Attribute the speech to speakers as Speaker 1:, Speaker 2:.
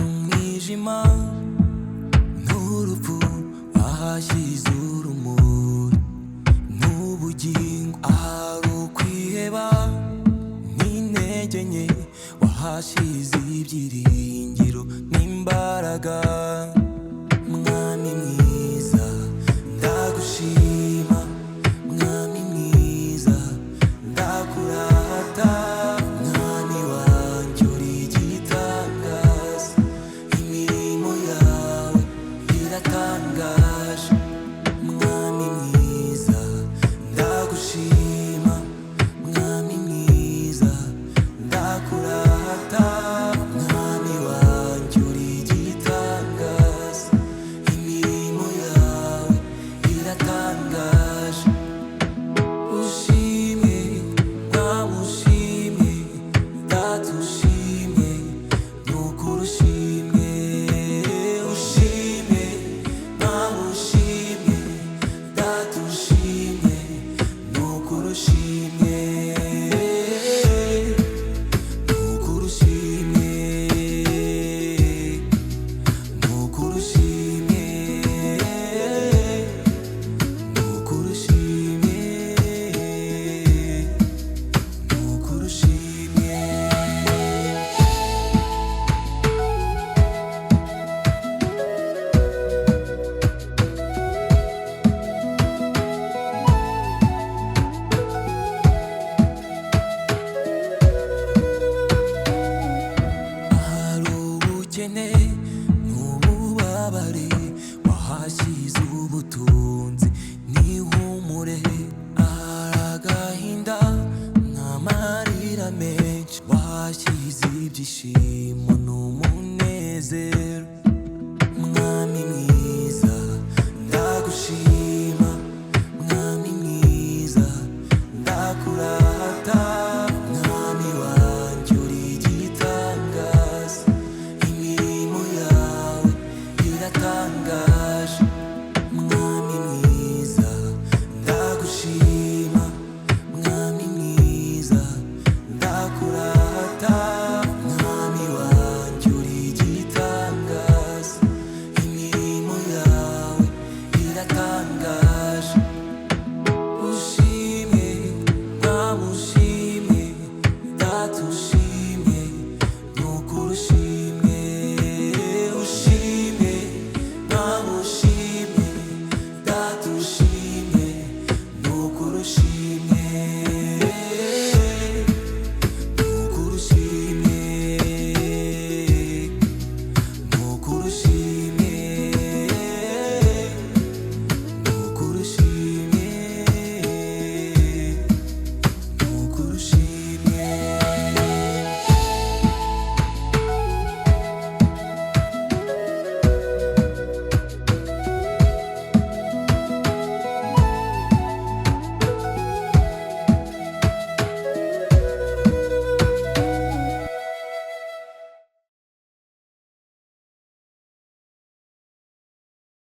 Speaker 1: umwijima n'urupfu ahashyize urumuri n'ubugingo, ahari ukwiheba n'intege nke wahashyize ibyiringiro n'imbaraga. Mwami mwiza ndagushima, mwami mwiza ndakurata, mwami wanjye uri igitangaza, imirimo yawe iratangaje. Mwami mwiza ndagushima, mwami mwiza ndakurata, mwami wanjye uri igitangaza, imirimo yawe iratangaje. Ushimwe mwami ushimwe, data ushimwe, nukuri ushimwe. Ushimwe mwami ushimwe, data ushimwe, nukuri ushimwe. Nukuri ushimwe, nukuri ushimwe, nukuri ushimwe, nukuri ushimwe. Ahari ubukene n'ububabare wahashyize ubutunzi n'ihumure, ahari agahinda n'amarira menshi wahashyize ibyishimo